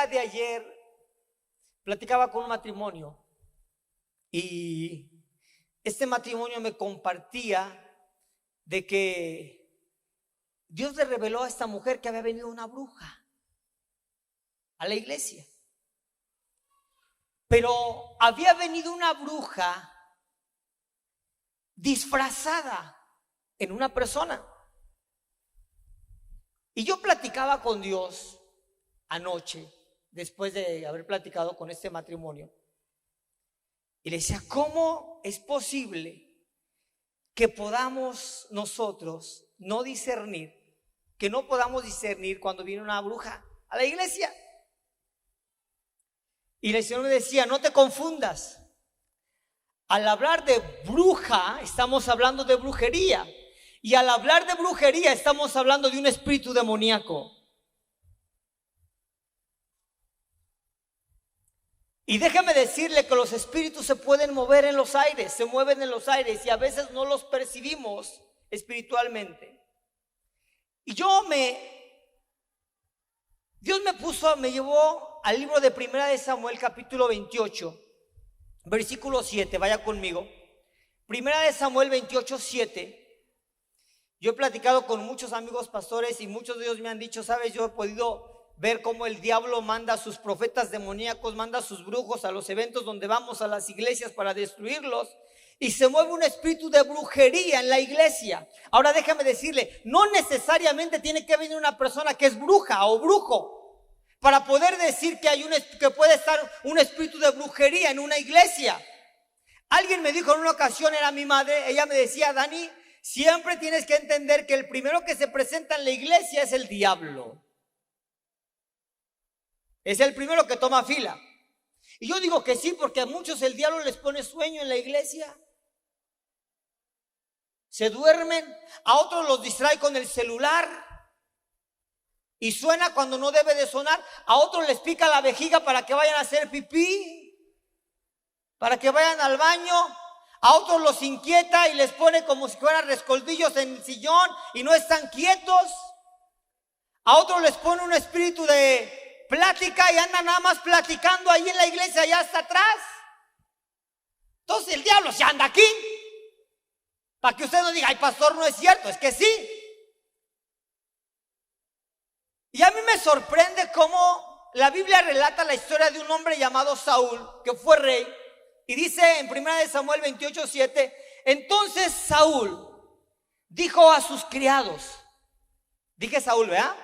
día de ayer platicaba con un matrimonio y este matrimonio me compartía de que Dios le reveló a esta mujer que había venido una bruja a la iglesia. Pero había venido una bruja disfrazada en una persona. Y yo platicaba con Dios anoche, después de haber platicado con este matrimonio, y le decía, ¿cómo es posible que podamos nosotros no discernir, que no podamos discernir cuando viene una bruja a la iglesia? Y el Señor me decía, no te confundas. Al hablar de bruja, estamos hablando de brujería. Y al hablar de brujería, estamos hablando de un espíritu demoníaco. Y déjeme decirle que los espíritus se pueden mover en los aires, se mueven en los aires y a veces no los percibimos espiritualmente. Y Dios me llevó al libro de Primera de Samuel, capítulo 28, versículo 7, vaya conmigo. Primera de Samuel 28, 7. Yo he platicado con muchos amigos pastores y muchos de ellos me han dicho, sabes, yo he podido ver cómo el diablo manda a sus profetas demoníacos, manda a sus brujos a los eventos donde vamos a las iglesias para destruirlos. Y se mueve un espíritu de brujería en la iglesia. Ahora déjame decirle, no necesariamente tiene que venir una persona que es bruja o brujo para poder decir que puede estar un espíritu de brujería en una iglesia. Alguien me dijo en una ocasión, era mi madre, ella me decía, Dani, siempre tienes que entender que el primero que se presenta en la iglesia es el diablo. Es el primero que toma fila. Y yo digo que sí, porque a muchos el diablo les pone sueño en la iglesia. Se duermen, a otros los distrae con el celular y suena cuando no debe de sonar. A otros les pica la vejiga para que vayan a hacer pipí, para que vayan al baño. A otros los inquieta y les pone como si fueran rescoltillos en el sillón y no están quietos. A otros les pone un espíritu de plática y andan nada más platicando ahí en la iglesia, allá hasta atrás. Entonces el diablo se anda aquí. Para que usted no diga, ay pastor, no es cierto, es que sí. Y a mí me sorprende cómo la Biblia relata la historia de un hombre llamado Saúl, que fue rey. Y dice en 1 Samuel 28, 7, entonces Saúl dijo a sus criados, dije Saúl, ¿verdad?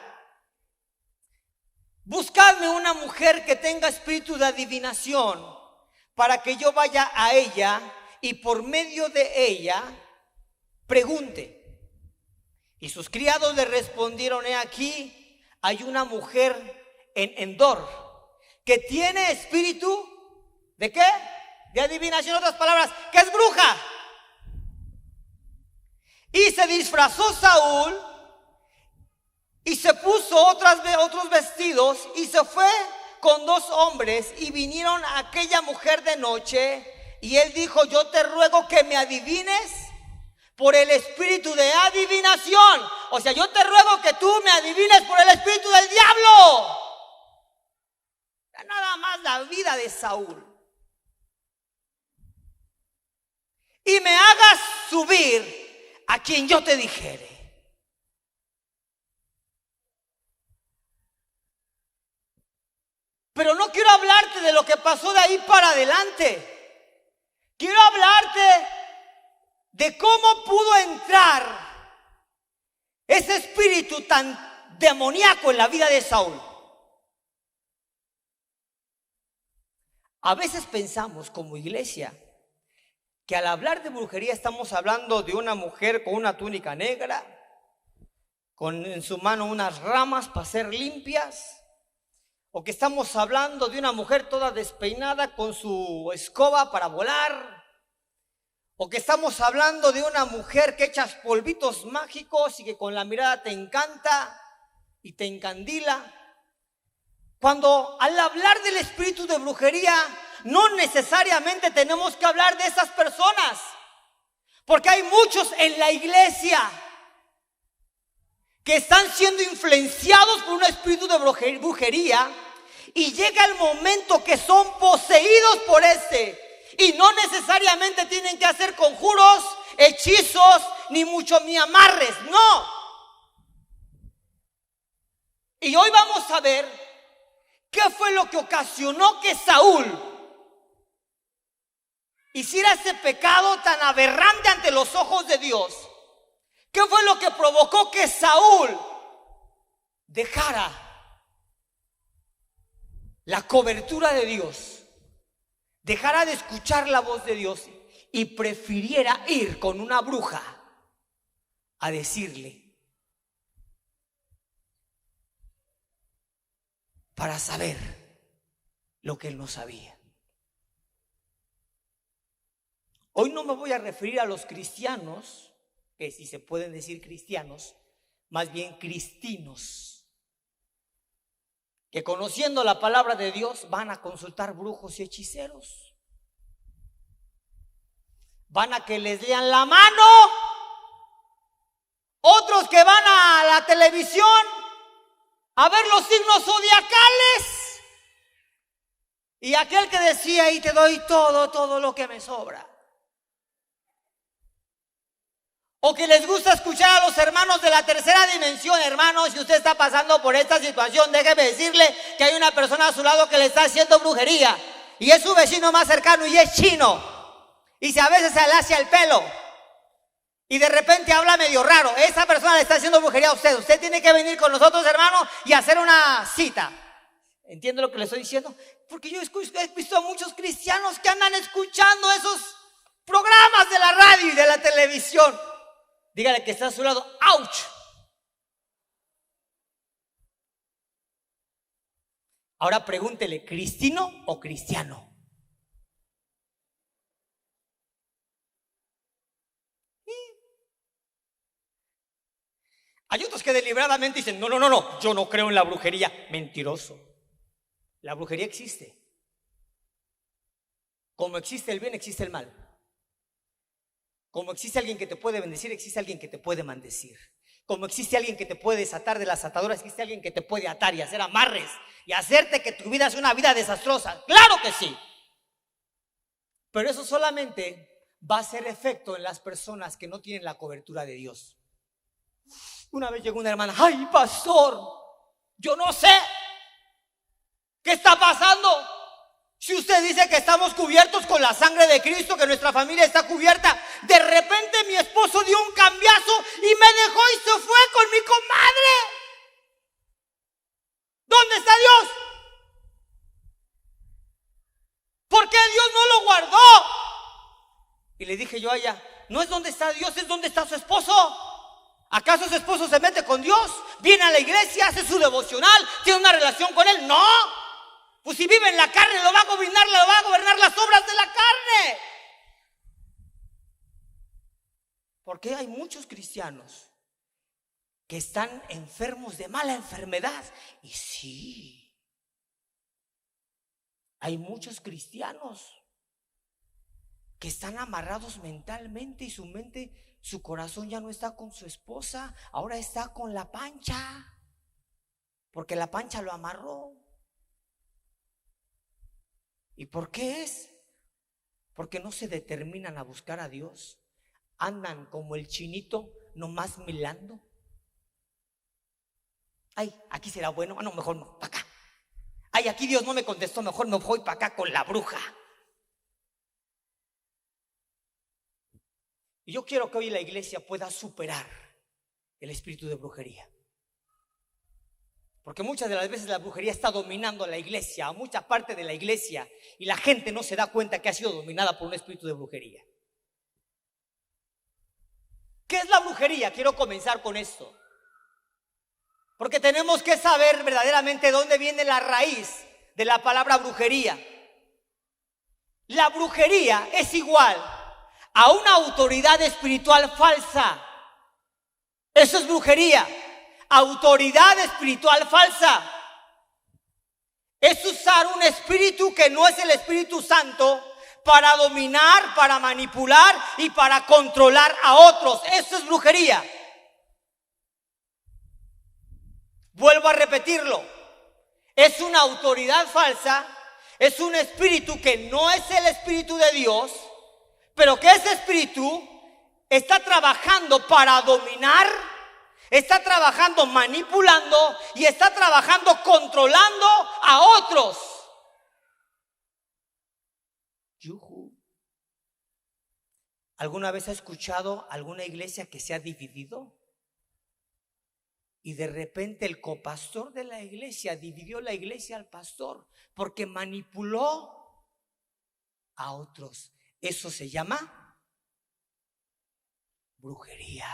Buscadme una mujer que tenga espíritu de adivinación para que yo vaya a ella y por medio de ella pregunte. Y sus criados le respondieron, he aquí, hay una mujer en Endor que tiene espíritu, ¿de qué? De adivinación, en otras palabras, que es bruja. Y se disfrazó Saúl y se puso otros vestidos y se fue con 2 hombres y vinieron a aquella mujer de noche y él dijo, yo te ruego que me adivines por el espíritu de adivinación. O sea, yo te ruego que tú me adivines por el espíritu del diablo. Nada más la vida de Saúl. Y me hagas subir a quien yo te dijere. Pero no quiero hablarte de lo que pasó de ahí para adelante. Quiero hablarte de cómo pudo entrar ese espíritu tan demoníaco en la vida de Saúl. A veces pensamos como iglesia que al hablar de brujería estamos hablando de una mujer con una túnica negra, con en su mano unas ramas para ser limpias, o que estamos hablando de una mujer toda despeinada con su escoba para volar, o que estamos hablando de una mujer que echa polvitos mágicos y que con la mirada te encanta y te encandila. Cuando al hablar del espíritu de brujería, no necesariamente tenemos que hablar de esas personas, porque hay muchos en la iglesia que están siendo influenciados por un espíritu de brujería Y llega el momento que son poseídos por y no necesariamente tienen que hacer conjuros, hechizos, ni mucho ni amarres, no. Y hoy vamos a ver qué fue lo que ocasionó que Saúl hiciera ese pecado tan aberrante ante los ojos de Dios. ¿Qué fue lo que provocó que Saúl dejara la cobertura de Dios, dejara de escuchar la voz de Dios y prefiriera ir con una bruja a decirle para saber lo que él no sabía? Hoy no me voy a referir a los cristianos, que si se pueden decir cristianos, más bien cristinos, que conociendo la palabra de Dios van a consultar brujos y hechiceros, van a que les lean la mano, otros que van a la televisión a ver los signos zodiacales, y aquel que decía: y te doy todo lo que me sobra. O que les gusta escuchar a los hermanos de la tercera dimensión. Hermanos, si usted está pasando por esta situación, déjeme decirle que hay una persona a su lado que le está haciendo brujería, y es su vecino más cercano y es chino, y si a veces se le hace el pelo y de repente habla medio raro, esa persona le está haciendo brujería a usted. Usted tiene que venir con nosotros, hermano, y hacer una cita. ¿Entiende lo que le estoy diciendo? Porque yo he visto a muchos cristianos que andan escuchando esos programas de la radio y de la televisión. Dígale que está a su lado: ¡ouch! Ahora pregúntele: ¿cristino o cristiano? Hay otros que deliberadamente dicen: no, yo no creo en la brujería. Mentiroso. La brujería existe. Como existe el bien, existe el mal. Como existe alguien que te puede bendecir, existe alguien que te puede maldecir. Como existe alguien que te puede desatar de las ataduras, existe alguien que te puede atar y hacer amarres y hacerte que tu vida sea una vida desastrosa. ¡Claro que sí! Pero eso solamente va a hacer efecto en las personas que no tienen la cobertura de Dios. Una vez llegó una hermana: ¡ay, pastor! Yo no sé qué está pasando. Si usted dice que estamos cubiertos con la sangre de Cristo, que nuestra familia está cubierta, de repente mi esposo dio un cambiazo y me dejó y se fue con mi comadre. ¿Dónde está Dios? ¿Por qué Dios no lo guardó? Y le dije yo a ella: no es dónde está Dios, es dónde está su esposo. ¿Acaso su esposo se mete con Dios? ¿Viene a la iglesia, hace su devocional, tiene una relación con Él? No. Pues si vive en la carne, lo va a gobernar las obras de la carne. Porque hay muchos cristianos que están enfermos de mala enfermedad. Y sí, hay muchos cristianos que están amarrados mentalmente, y su mente, su corazón ya no está con su esposa, ahora está con la pancha, porque la pancha lo amarró. ¿Y por qué es? Porque no se determinan a buscar a Dios. Andan como el chinito, nomás milando. Ay, aquí será bueno. No, mejor no, para acá. Ay, aquí Dios no me contestó, mejor me voy para acá con la bruja. Y yo quiero que hoy la iglesia pueda superar el espíritu de brujería. Porque muchas de las veces la brujería está dominando a la iglesia, a mucha parte de la iglesia, y la gente no se da cuenta que ha sido dominada por un espíritu de brujería. ¿Qué es la brujería? Quiero comenzar con esto, porque tenemos que saber verdaderamente dónde viene la raíz de la palabra brujería. La brujería es igual a una autoridad espiritual falsa. Eso es brujería. Autoridad espiritual falsa es usar un espíritu que no es el Espíritu Santo para dominar, para manipular y para controlar a otros. Eso es brujería. Vuelvo a repetirlo: es una autoridad falsa, es un espíritu que no es el espíritu de Dios, pero que ese espíritu está trabajando para dominar, está trabajando manipulando y está trabajando controlando a otros. Yuhu. ¿Alguna vez ha escuchado alguna iglesia que se ha dividido? Y de repente el copastor de la iglesia dividió la iglesia al pastor porque manipuló a otros. Eso se llama brujería.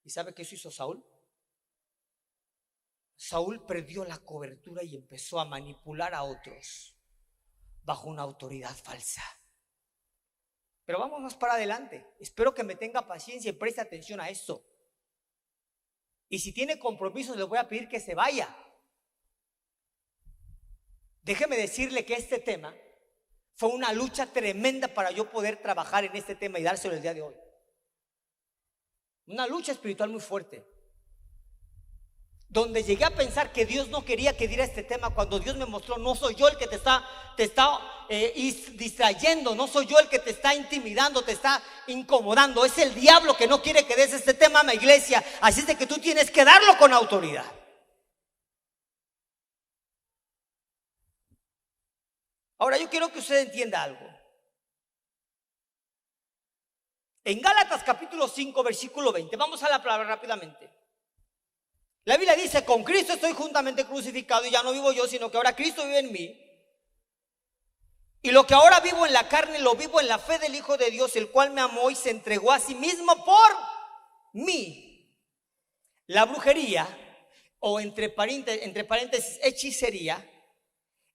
¿Y sabe qué hizo Saúl? Saúl perdió la cobertura y empezó a manipular a otros bajo una autoridad falsa. Pero vamos más para adelante. Espero que me tenga paciencia y preste atención a esto. Y si tiene compromisos, le voy a pedir que se vaya. Déjeme decirle que este tema fue una lucha tremenda para yo poder trabajar en este tema y dárselo el día de hoy. Una lucha espiritual muy fuerte, donde llegué a pensar que Dios no quería que diera este tema, cuando Dios me mostró: no soy yo el que te está distrayendo, no soy yo el que te está intimidando, te está incomodando, es el diablo que no quiere que des este tema a la iglesia. Así es de que tú tienes que darlo con autoridad. Ahora yo quiero que usted entienda algo. En Gálatas capítulo 5 versículo 20, vamos a la palabra rápidamente. La Biblia dice: con Cristo estoy juntamente crucificado y ya no vivo yo, sino que ahora Cristo vive en mí. Y lo que ahora vivo en la carne, lo vivo en la fe del Hijo de Dios, el cual me amó y se entregó a sí mismo por mí. La brujería, o entre paréntesis hechicería,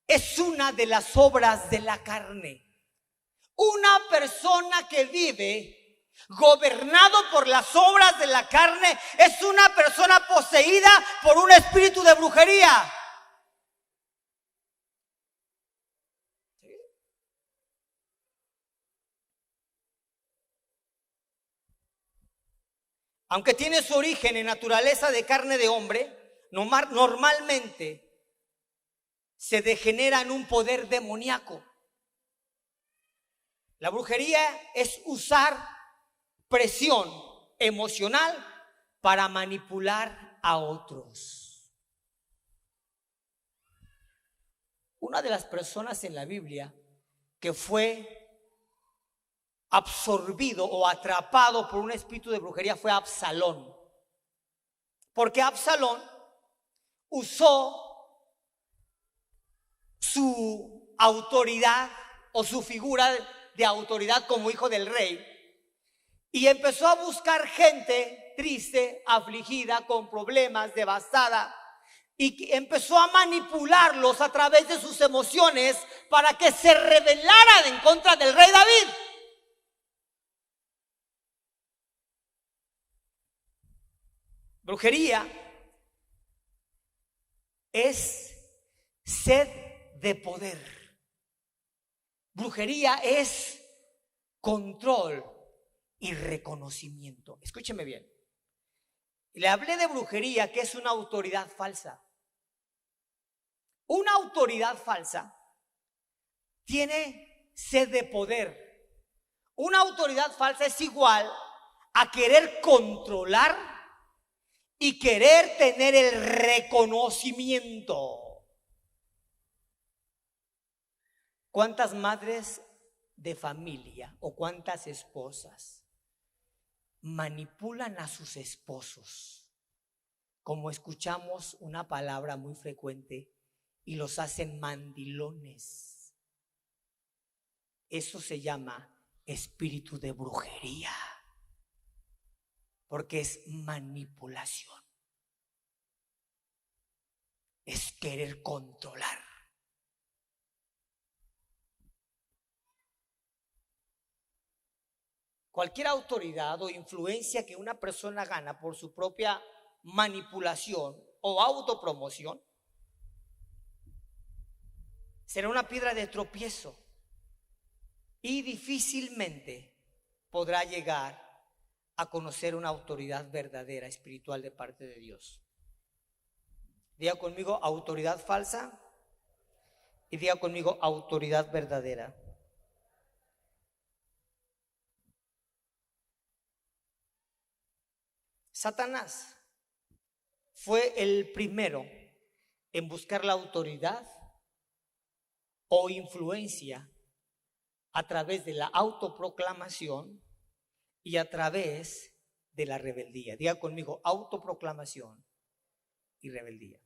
es una de las obras de la carne. Una persona que vive gobernado por las obras de la carne es una persona poseída por un espíritu de brujería. Aunque tiene su origen en naturaleza de carne de hombre, normalmente se degenera en un poder demoníaco. La brujería es usar presión emocional para manipular a otros. Una de las personas en la Biblia que fue absorbido o atrapado por un espíritu de brujería fue Absalón. Porque Absalón usó su autoridad o su figura de autoridad como hijo del rey y empezó a buscar gente triste, afligida, con problemas, devastada, y empezó a manipularlos a través de sus emociones para que se rebelaran en contra del rey David. Brujería es sed de poder. Brujería es control y reconocimiento. Escúcheme bien. Le hablé de brujería, que es una autoridad falsa. Una autoridad falsa tiene sed de poder. Una autoridad falsa es igual a querer controlar y querer tener el reconocimiento. ¿Cuántas madres de familia o cuántas esposas manipulan a sus esposos? Como escuchamos una palabra muy frecuente, y los hacen mandilones. Eso se llama espíritu de brujería, porque es manipulación, es querer controlar. Cualquier autoridad o influencia que una persona gana por su propia manipulación o autopromoción será una piedra de tropiezo y difícilmente podrá llegar a conocer una autoridad verdadera, espiritual de parte de Dios. Diga conmigo autoridad falsa y diga conmigo autoridad verdadera. Satanás fue el primero en buscar la autoridad o influencia a través de la autoproclamación y a través de la rebeldía. Diga conmigo, autoproclamación y rebeldía.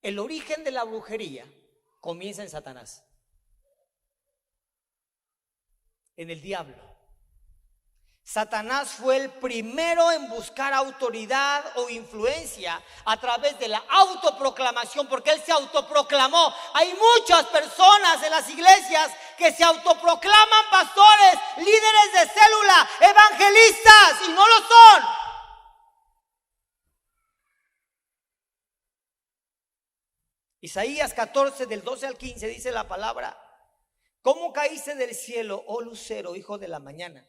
El origen de la brujería comienza en Satanás, en el diablo. Satanás fue el primero en buscar autoridad o influencia a través de la autoproclamación, porque él se autoproclamó. Hay muchas personas en las iglesias que se autoproclaman pastores, líderes de célula, evangelistas, y no lo son. Isaías 14, del 12 al 15, dice la palabra: ¿Cómo caíste del cielo, oh lucero, hijo de la mañana?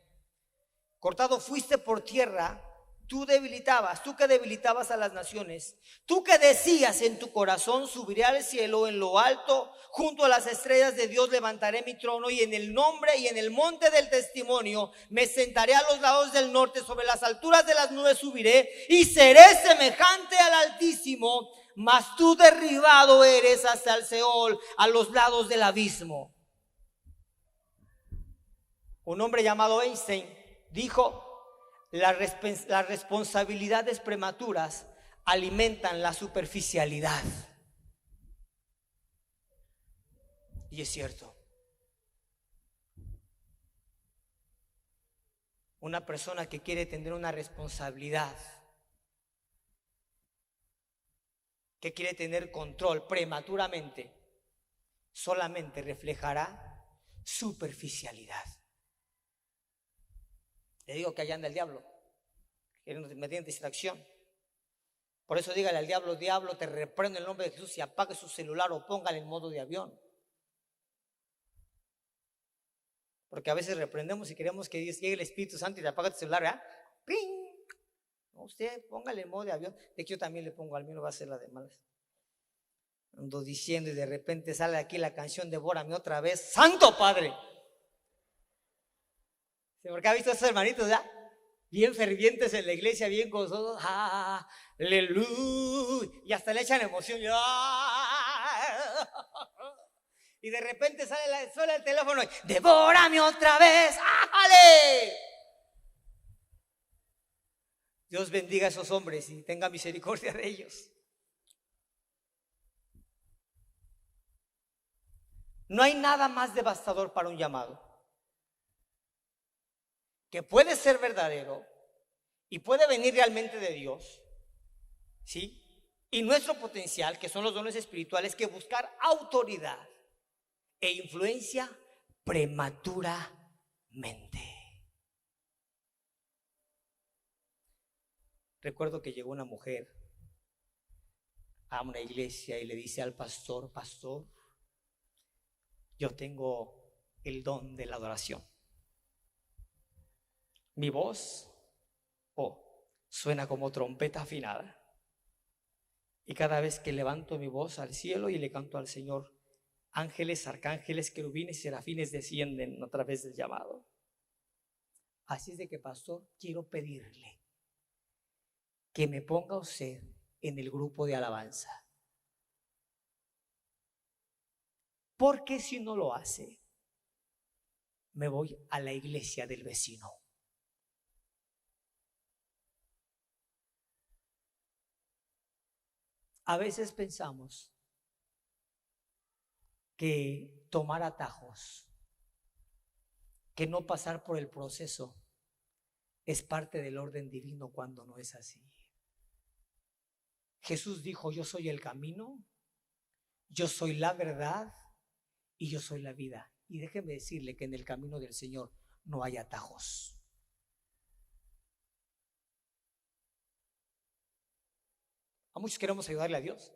Cortado fuiste por tierra, tú que debilitabas a las naciones, tú que decías en tu corazón: subiré al cielo, en lo alto, junto a las estrellas de Dios levantaré mi trono, y en el nombre y en el monte del testimonio me sentaré a los lados del norte, sobre las alturas de las nubes subiré, y seré semejante al Altísimo, mas tú derribado eres hasta el Seol, a los lados del abismo. Un hombre llamado Einstein dijo: las responsabilidades prematuras alimentan la superficialidad. Y es cierto. Una persona que quiere tener una responsabilidad, que quiere tener control prematuramente, solamente reflejará superficialidad. Le digo que allá anda el diablo, mediante distracción. Por eso dígale al diablo: diablo, te reprendo en el nombre de Jesús, y apague su celular o póngale en modo de avión. Porque a veces reprendemos y queremos que Dios llegue el Espíritu Santo y le apague tu celular, ¿verdad? ¡Ping! No, usted póngale en modo de avión. De que yo también le pongo al mío, no va a ser la de malas. Ando diciendo y de repente sale aquí la canción Devórame otra vez. ¡Santo Padre! Porque ha visto a esos hermanitos ya bien fervientes en la iglesia, bien gozosos, aleluya, y hasta le echan emoción, y de repente suena el teléfono y: devórame otra vez, ¡ájale! Dios bendiga a esos hombres y tenga misericordia de ellos. No hay nada más devastador para un llamado, que puede ser verdadero y puede venir realmente de Dios, ¿sí? Y nuestro potencial, que son los dones espirituales, que buscar autoridad e influencia prematuramente. Recuerdo que llegó una mujer a una iglesia y le dice al pastor: pastor, yo tengo el don de la adoración. Mi voz suena como trompeta afinada, y cada vez que levanto mi voz al cielo y le canto al Señor, ángeles, arcángeles, querubines y serafines descienden a través del llamado. Así es de que, pastor, quiero pedirle que me ponga usted en el grupo de alabanza, porque si no lo hace, me voy a la iglesia del vecino. A veces pensamos que tomar atajos, que no pasar por el proceso, es parte del orden divino, cuando no es así. Jesús dijo: yo soy el camino, yo soy la verdad y yo soy la vida. Y déjeme decirle que en el camino del Señor no hay atajos. A muchos queremos ayudarle a Dios.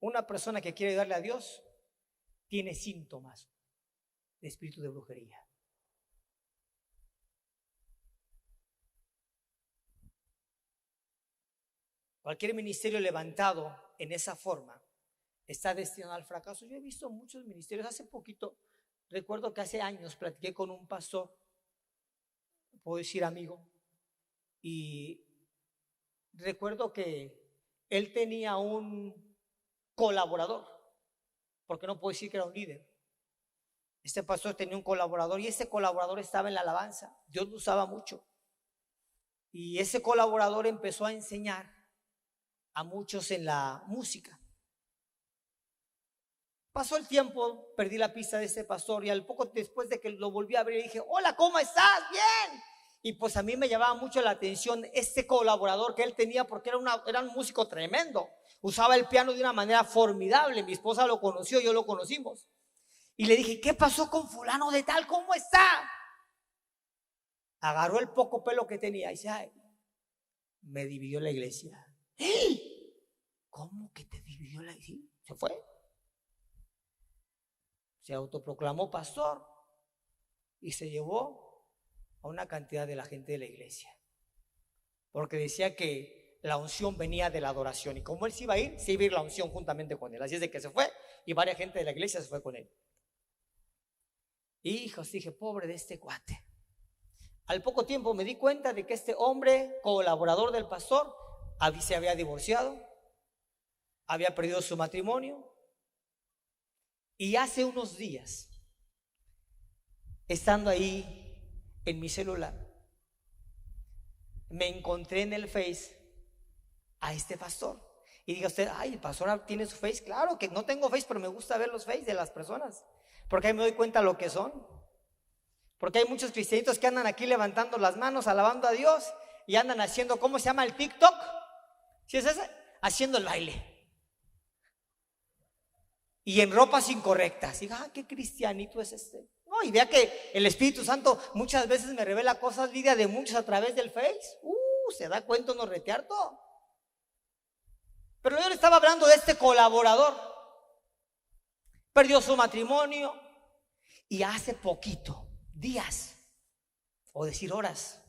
Una persona que quiere ayudarle a Dios tiene síntomas. de espíritu de brujería. Cualquier ministerio levantado en esa forma está destinado al fracaso. Yo he visto muchos ministerios. Hace poquito, recuerdo que hace años platiqué con un pastor, puedo decir amigo, y recuerdo que él tenía un colaborador, porque no puedo decir que era un líder. Este pastor tenía un colaborador y ese colaborador estaba en la alabanza. Dios lo usaba mucho. Y ese colaborador empezó a enseñar a muchos en la música. Pasó el tiempo, perdí la pista de ese pastor y al poco después de que lo volví a ver le dije, hola, ¿cómo estás? Bien. Y pues a mí me llamaba mucho la atención este colaborador que él tenía porque era un músico tremendo. Usaba el piano de una manera formidable. Mi esposa lo conoció, yo lo conocimos. Y le dije, ¿qué pasó con fulano de tal? ¿Cómo está? Agarró el poco pelo que tenía y dice, ay, me dividió la iglesia. ¿Cómo que te dividió la iglesia? Se fue. Se autoproclamó pastor y se llevó a una cantidad de la gente de la iglesia. Porque decía que la unción venía de la adoración. Y como él se iba a ir la unción juntamente con él. Así es de que se fue y varias gente de la iglesia se fue con él. Hijos, dije, pobre de este cuate. Al poco tiempo me di cuenta de que este hombre, colaborador del pastor, se había divorciado, había perdido su matrimonio. Y hace unos días, estando ahí en mi celular, me encontré en el Face a este pastor. Y diga usted, ay, el pastor tiene su Face. Claro que no tengo Face, pero me gusta ver los Face de las personas, porque ahí me doy cuenta lo que son. Porque hay muchos cristianitos que andan aquí levantando las manos, alabando a Dios, y andan haciendo, ¿cómo se llama el TikTok? ¿Sí es ese? Haciendo el baile. Y en ropas incorrectas. Y qué cristianito es este. No, y vea que el Espíritu Santo muchas veces me revela cosas, Lidia, de muchos a través del Face. Se da cuenta uno retearto. Pero yo le estaba hablando de este colaborador. Perdió su matrimonio. Y hace poquito, días, o decir horas,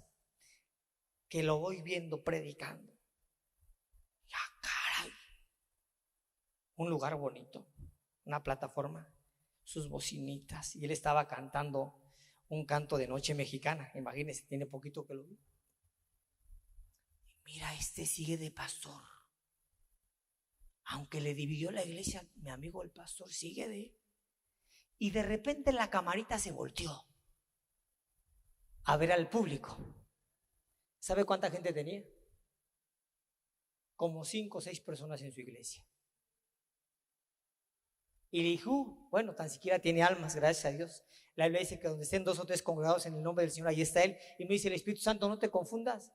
que lo voy viendo predicando. Caray. Un lugar bonito, una plataforma, sus bocinitas, y él estaba cantando un canto de noche mexicana. Imagínense, tiene poquito que lo vi. Mira, este sigue de pastor. Aunque le dividió la iglesia, mi amigo el pastor sigue de. Y de repente la camarita se volteó a ver al público. ¿Sabe cuánta gente tenía? Como 5 o 6 personas en su iglesia. Y le dijo, bueno, tan siquiera tiene almas, gracias a Dios. La Biblia dice que donde estén 2 o 3 congregados en el nombre del Señor, ahí está Él. Y me dice el Espíritu Santo, no te confundas,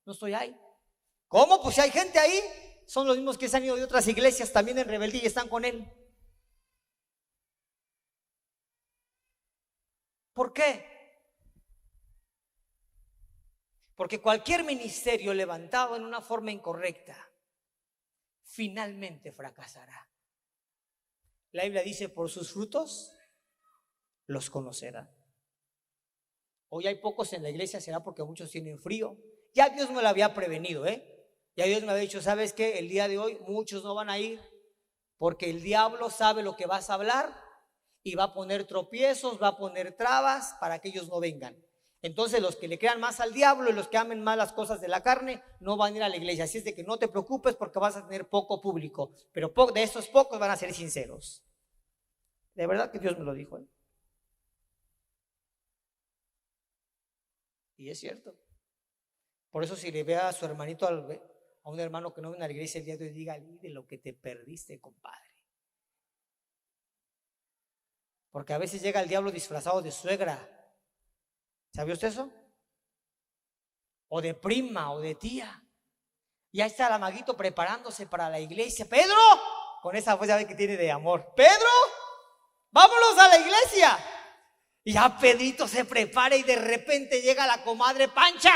no estoy ahí. ¿Cómo? Pues si hay gente ahí, son los mismos que se han ido de otras iglesias también en rebeldía y están con Él. ¿Por qué? Porque cualquier ministerio levantado en una forma incorrecta finalmente fracasará. La Biblia dice, por sus frutos los conocerán. Hoy hay pocos en la iglesia, será porque muchos tienen frío. Ya Dios me lo había prevenido, Ya Dios me había dicho, ¿sabes qué? El día de hoy muchos no van a ir porque el diablo sabe lo que vas a hablar y va a poner tropiezos, va a poner trabas para que ellos no vengan. Entonces los que le crean más al diablo y los que amen más las cosas de la carne no van a ir a la iglesia. Así es de que no te preocupes porque vas a tener poco público, pero de esos pocos van a ser sinceros. De verdad que Dios me lo dijo, Y es cierto. Por eso si le ve a su hermanito, a un hermano que no viene a la iglesia el día de hoy, dígale de lo que te perdiste, compadre. Porque a veces llega el diablo disfrazado de suegra. ¿Sabía usted eso? O de prima o de tía. Y ahí está el amaguito preparándose para la iglesia. ¡Pedro! Con esa voz ya ve que tiene de amor. ¡Pedro! ¡Vámonos a la iglesia! Y ya Pedrito se prepara y de repente llega la comadre Pancha.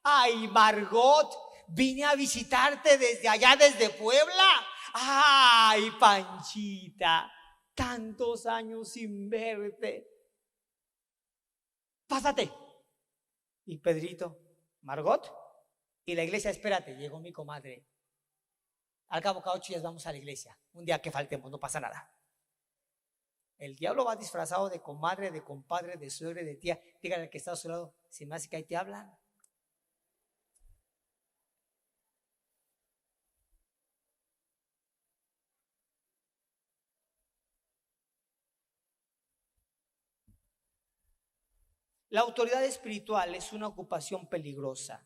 ¡Ay, Margot! Vine a visitarte desde allá, desde Puebla. ¡Ay, Panchita! Tantos años sin verte. pásate. Y Pedrito, Margot, y la iglesia, espérate, llegó mi comadre. Al cabo, cada 8 días vamos a la iglesia. Un día que faltemos, no pasa nada. El diablo va disfrazado de comadre, de compadre, de suegra, de tía. Dígale al que está a su lado, si me hace que ahí te hablan. La autoridad espiritual es una ocupación peligrosa.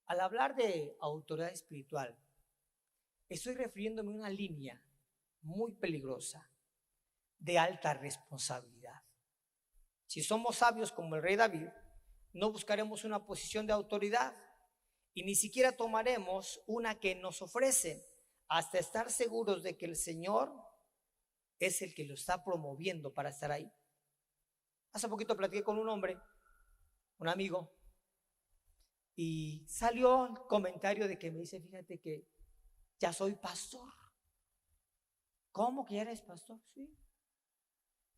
Al hablar de autoridad espiritual, estoy refiriéndome a una línea muy peligrosa de alta responsabilidad. Si somos sabios como el rey David, no buscaremos una posición de autoridad y ni siquiera tomaremos una que nos ofrecen hasta estar seguros de que el Señor es el que lo está promoviendo para estar ahí. Hace poquito platiqué con un hombre, un amigo, y salió el comentario de que me dice, fíjate que ya soy pastor. ¿Cómo que ya eres pastor? Sí.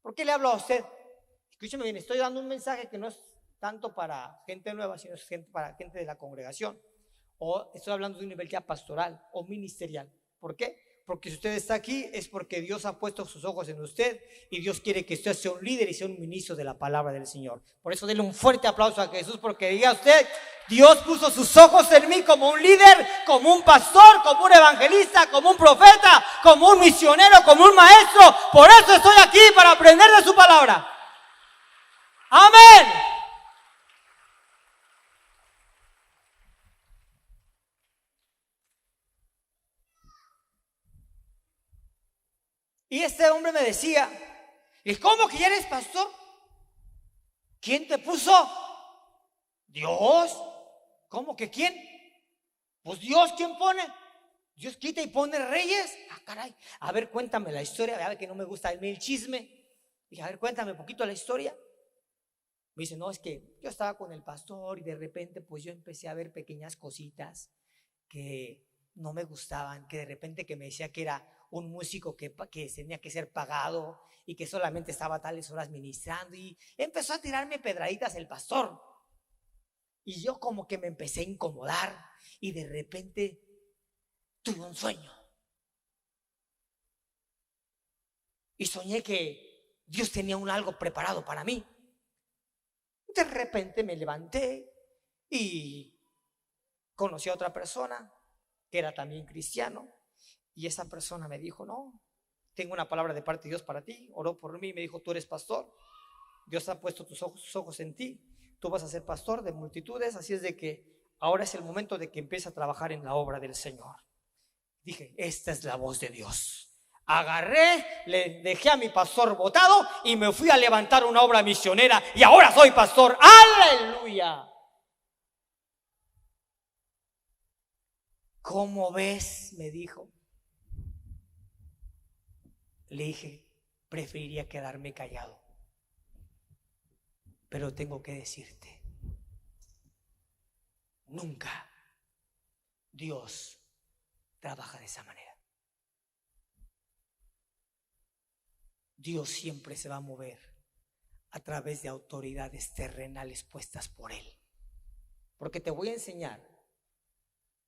¿Por qué le hablo a usted? Escúcheme bien, estoy dando un mensaje que no es tanto para gente nueva, sino es para gente de la congregación. O estoy hablando de un nivel ya pastoral o ministerial. ¿Por qué? Porque si usted está aquí es porque Dios ha puesto sus ojos en usted y Dios quiere que usted sea un líder y sea un ministro de la palabra del Señor. Por eso denle un fuerte aplauso a Jesús, porque diga usted, Dios puso sus ojos en mí como un líder, como un pastor, como un evangelista, como un profeta, como un misionero, como un maestro. Por eso estoy aquí, para aprender de su palabra. Amén. Y este hombre me decía, ¿y cómo que ya eres pastor? ¿Quién te puso? Dios. ¿Cómo que quién? Pues Dios, ¿quién pone? Dios quita y pone reyes. Ah, caray. A ver, cuéntame la historia. A ver, que no me gusta el chisme. Dije, a ver, cuéntame un poquito la historia. Me dice, no, es que yo estaba con el pastor y de repente pues yo empecé a ver pequeñas cositas que no me gustaban, que de repente que me decía que era un músico que tenía que ser pagado y que solamente estaba tales horas ministrando, y empezó a tirarme pedraditas el pastor. Y yo como que me empecé a incomodar y de repente tuve un sueño. Y soñé que Dios tenía algo preparado para mí. De repente me levanté y conocí a otra persona que era también cristiano, y esa persona me dijo, no, tengo una palabra de parte de Dios para ti. Oró por mí y me dijo, tú eres pastor, Dios ha puesto sus ojos en ti, tú vas a ser pastor de multitudes, así es de que ahora es el momento de que empieces a trabajar en la obra del Señor. Dije, esta es la voz de Dios. Agarré, le dejé a mi pastor botado y me fui a levantar una obra misionera, y ahora soy pastor. ¡Aleluya! ¿Cómo ves? Me dijo. Le dije, preferiría quedarme callado, pero tengo que decirte, nunca Dios trabaja de esa manera. Dios siempre se va a mover a través de autoridades terrenales puestas por Él. Porque te voy a enseñar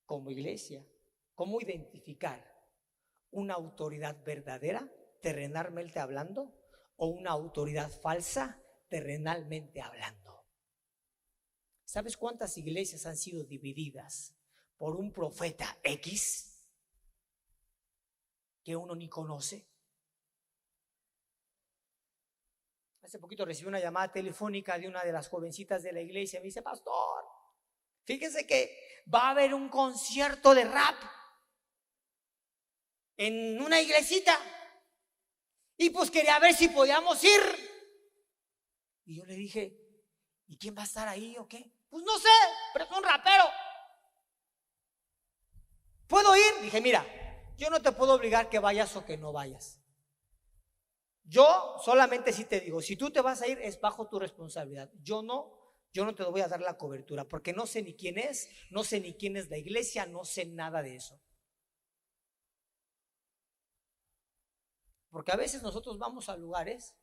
como iglesia cómo identificar una autoridad verdadera, terrenalmente hablando, o una autoridad falsa, terrenalmente hablando. ¿Sabes cuántas iglesias han sido divididas por un profeta X que uno ni conoce? Hace poquito recibí una llamada telefónica de una de las jovencitas de la iglesia. Me dice, pastor, fíjese que va a haber un concierto de rap en una iglesita, y pues quería ver si podíamos ir. Y yo le dije, ¿y quién va a estar ahí o qué? Pues no sé, pero es un rapero. ¿Puedo ir? Dije, mira, yo no te puedo obligar que vayas o que no vayas. Yo solamente sí te digo, si tú te vas a ir es bajo tu responsabilidad. Yo no te voy a dar la cobertura, porque no sé ni quién es, no sé ni quién es la iglesia, no sé nada de eso. Porque a veces nosotros vamos a lugares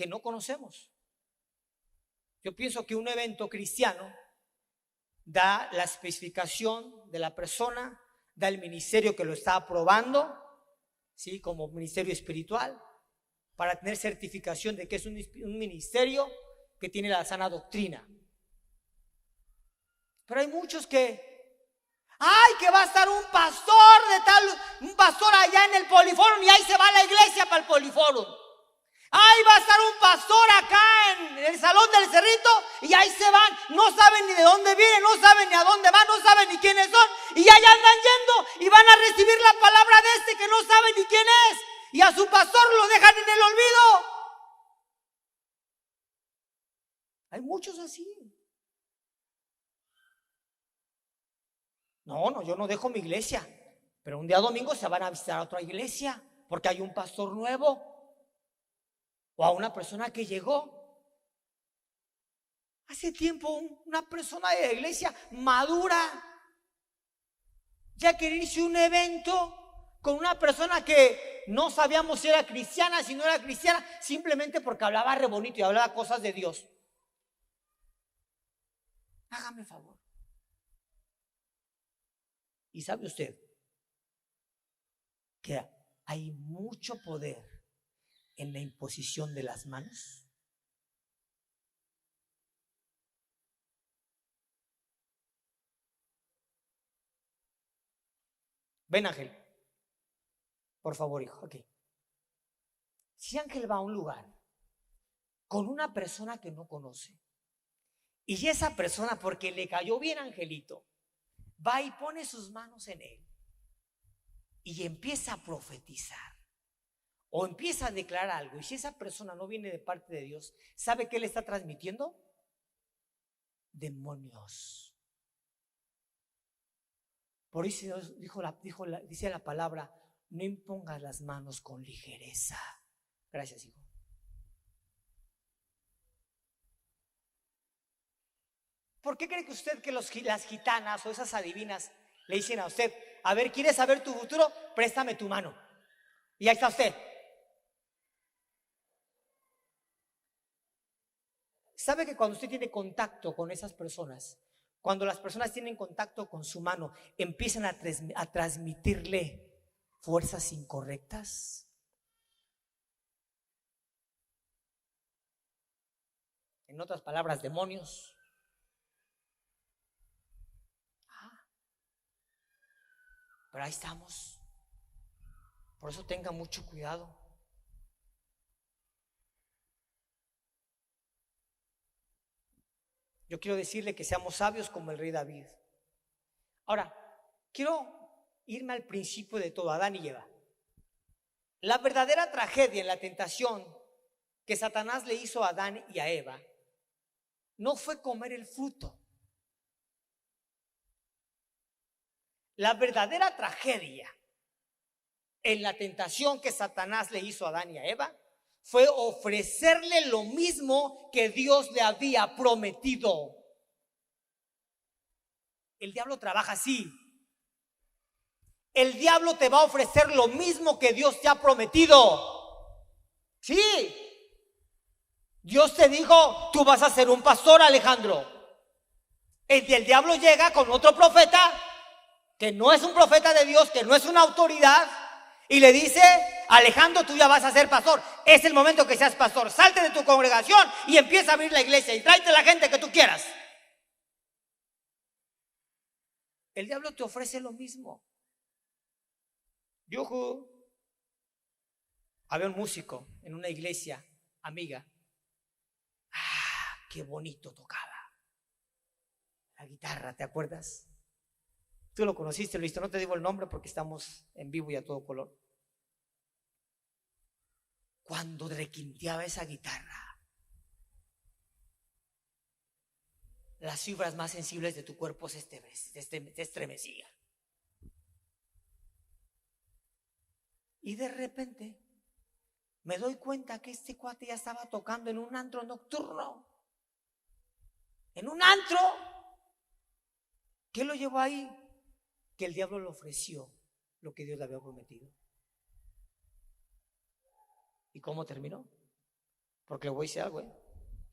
que no conocemos. Yo pienso que un evento cristiano da la especificación de la persona, da el ministerio que lo está aprobando, ¿sí? Como ministerio espiritual, para tener certificación de que es un ministerio que tiene la sana doctrina. Pero hay muchos que va a estar un pastor allá en el Poliforum, y ahí se va a la iglesia para el Poliforum. Va a estar un pastor acá en el Salón del Cerrito, y ahí se van, no saben ni de dónde vienen, no saben ni a dónde van, no saben ni quiénes son, y allá andan yendo y van a recibir la palabra de este que no sabe ni quién es, y a su pastor lo dejan en el olvido. Hay muchos así. No, yo no dejo mi iglesia, pero un día domingo se van a visitar a otra iglesia porque hay un pastor nuevo o a una persona que llegó. Hace tiempo una persona de la iglesia madura ya quería irse a un evento con una persona que no sabíamos si era cristiana, si no era cristiana, simplemente porque hablaba re bonito y hablaba cosas de Dios. Hágame favor. ¿Y sabe usted que hay mucho poder en la imposición de las manos? Ven, Ángel, por favor, hijo, aquí. Si Ángel va a un lugar con una persona que no conoce, y esa persona, porque le cayó bien Angelito, va y pone sus manos en él y empieza a profetizar o empieza a declarar algo, y si esa persona no viene de parte de Dios, ¿sabe qué le está transmitiendo? Demonios. Por eso dice la palabra: no impongas las manos con ligereza. Gracias, hijo. ¿Por qué cree que usted que las gitanas o esas adivinas le dicen a usted: a ver, ¿quieres saber tu futuro? Préstame tu mano. Y ahí está usted. ¿Sabe que cuando usted tiene contacto con esas personas, cuando las personas tienen contacto con su mano, empiezan a transmitirle fuerzas incorrectas? En otras palabras, demonios. Pero ahí estamos. Por eso tenga mucho cuidado. Yo quiero decirle que seamos sabios como el rey David. Ahora, quiero irme al principio de todo, Adán y Eva. La verdadera tragedia en la tentación que Satanás le hizo a Adán y a Eva no fue comer el fruto. La verdadera tragedia en la tentación que Satanás le hizo a Adán y a Eva fue ofrecerle lo mismo que Dios le había prometido. El diablo trabaja así. El diablo te va a ofrecer lo mismo que Dios te ha prometido. Sí. Dios te dijo: tú vas a ser un pastor, Alejandro. El diablo llega con otro profeta que no es un profeta de Dios, que no es una autoridad, y le dice: Alejandro, tú ya vas a ser pastor. Es el momento que seas pastor. Salte de tu congregación y empieza a abrir la iglesia y tráete la gente que tú quieras. El diablo te ofrece lo mismo. Yuhu. Había un músico en una iglesia amiga. Qué bonito tocaba la guitarra, ¿te acuerdas? Tú lo conociste, lo viste. No te digo el nombre porque estamos en vivo y a todo color. Cuando requinteaba esa guitarra, las fibras más sensibles de tu cuerpo se estremecían. Y de repente me doy cuenta que este cuate ya estaba tocando en un antro nocturno. En un antro. ¿Qué lo llevó ahí? Que el diablo le ofreció lo que Dios le había prometido. ¿Y cómo terminó? Porque le voy a decir algo,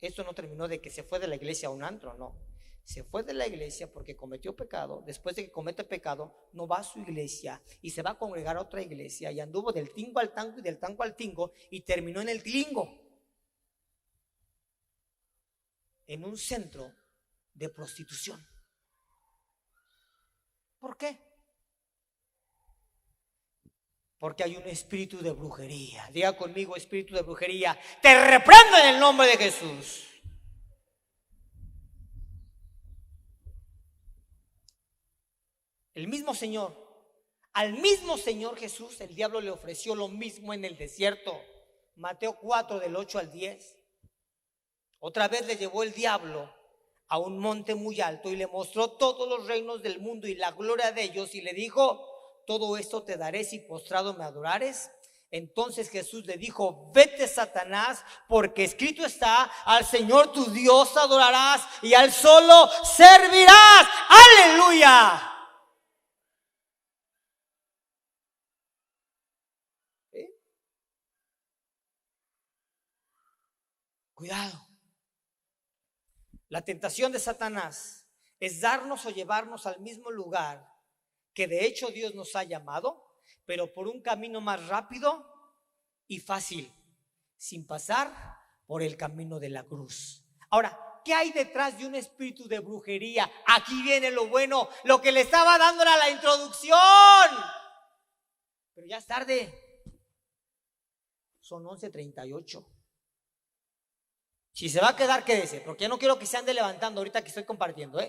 esto no terminó de que se fue de la iglesia a un antro, no. Se fue de la iglesia porque cometió pecado. Después de que comete pecado, no va a su iglesia y se va a congregar a otra iglesia, y anduvo del tingo al tango y del tango al tingo y terminó en el tilingo, en un centro de prostitución. ¿Por qué? Porque hay un espíritu de brujería. Diga conmigo: espíritu de brujería, te reprendo en el nombre de Jesús. El mismo Señor, al mismo Señor Jesús, el diablo le ofreció lo mismo en el desierto. Mateo 4, del 8 al 10. Otra vez le llevó el diablo a un monte muy alto y le mostró todos los reinos del mundo y la gloria de ellos, y le dijo: todo esto te daré si postrado me adorares. Entonces Jesús le dijo: vete, Satanás, porque escrito está: al Señor tu Dios adorarás y al solo servirás. ¡Aleluya! Cuidado. La tentación de Satanás es darnos o llevarnos al mismo lugar que de hecho Dios nos ha llamado, pero por un camino más rápido y fácil, sin pasar por el camino de la cruz. Ahora, ¿qué hay detrás de un espíritu de brujería? Aquí viene lo bueno, lo que le estaba dando era la introducción. Pero ya es tarde. Son 11:38. Si se va a quedar, quédese, porque ya no quiero que se ande levantando ahorita que estoy compartiendo,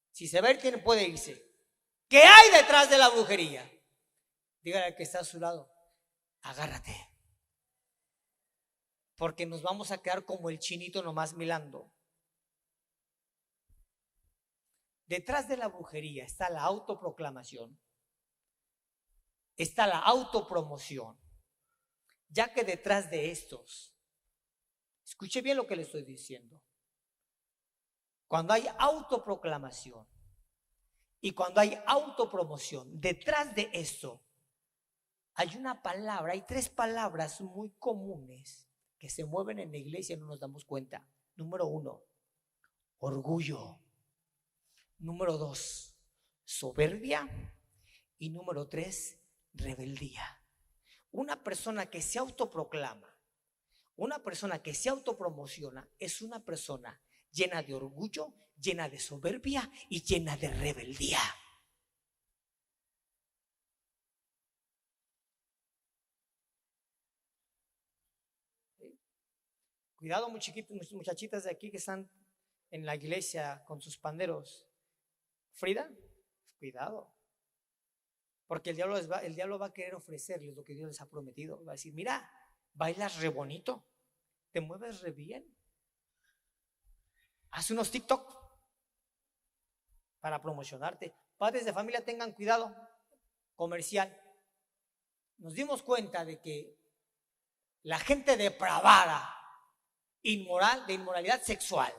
Si se va a ir, puede irse. ¿Qué hay detrás de la brujería? Dígale al que está a su lado: agárrate, porque nos vamos a quedar como el chinito nomás mirando. Detrás de la brujería está la autoproclamación, está la autopromoción, ya que detrás de estos, escuche bien lo que le estoy diciendo, cuando hay autoproclamación y cuando hay autopromoción, detrás de esto hay una palabra, hay 3 palabras muy comunes que se mueven en la iglesia y no nos damos cuenta. Número 1, orgullo. Número 2, soberbia. Y número 3, rebeldía. Una persona que se autoproclama, una persona que se autopromociona, es una persona llena de orgullo, llena de soberbia y llena de rebeldía. Cuidado, muchachitas de aquí que están en la iglesia con sus panderos. Frida, cuidado, porque el diablo va a querer ofrecerles lo que Dios les ha prometido. Va a decir: mira, bailas re bonito, te mueves re bien, haz unos TikTok para promocionarte. Padres de familia, tengan cuidado. Comercial. Nos dimos cuenta de que la gente depravada, inmoral, de inmoralidad sexual,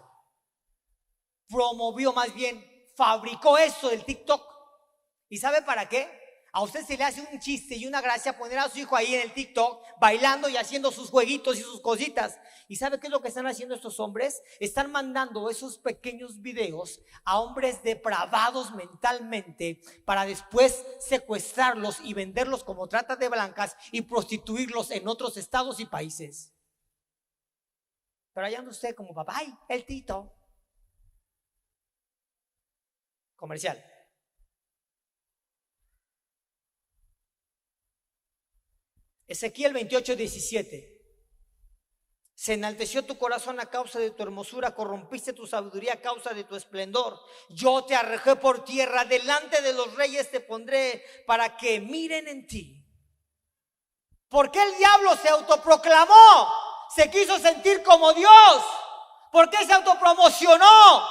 promovió, más bien fabricó eso del TikTok. ¿Y sabe para qué? A usted se le hace un chiste y una gracia poner a su hijo ahí en el TikTok bailando y haciendo sus jueguitos y sus cositas. ¿Y sabe qué es lo que están haciendo estos hombres? Están mandando esos pequeños videos a hombres depravados mentalmente para después secuestrarlos y venderlos como trata de blancas y prostituirlos en otros estados y países. Pero allá anda usted como papá: ¡ay, el Tito! Comercial. Ezequiel 28:17. Se enalteció tu corazón a causa de tu hermosura, corrompiste tu sabiduría a causa de tu esplendor. Yo te arrojé por tierra, delante de los reyes te pondré para que miren en ti. ¿Por qué el diablo se autoproclamó? Se quiso sentir como Dios. ¿Por qué se autopromocionó?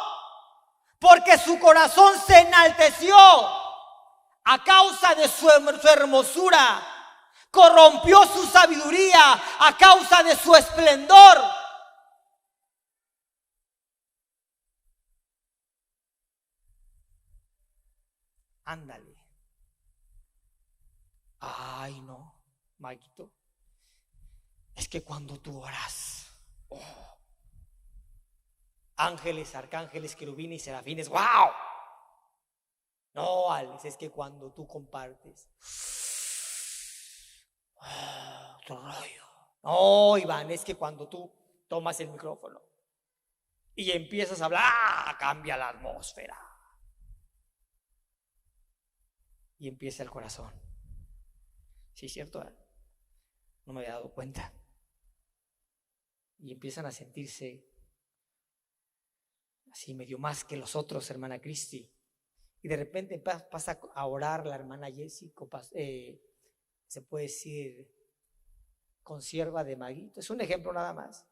Porque su corazón se enalteció a causa de su hermosura. Corrompió su sabiduría a causa de su esplendor. Ándale. Ay, no, Maguito. Es que cuando tú oras, ángeles, arcángeles, querubines, serafines. ¡Wow! No, Alex, es que cuando tú compartes, otro rollo. No, Iván, es que cuando tú tomas el micrófono y empiezas a hablar, cambia la atmósfera. Y empieza el corazón. Sí, cierto, no me había dado cuenta. Y empiezan a sentirse así medio más que los otros, hermana Cristi. Y de repente pasa a orar la hermana Jessica, se puede decir consierva de Maguito. Es un ejemplo nada más.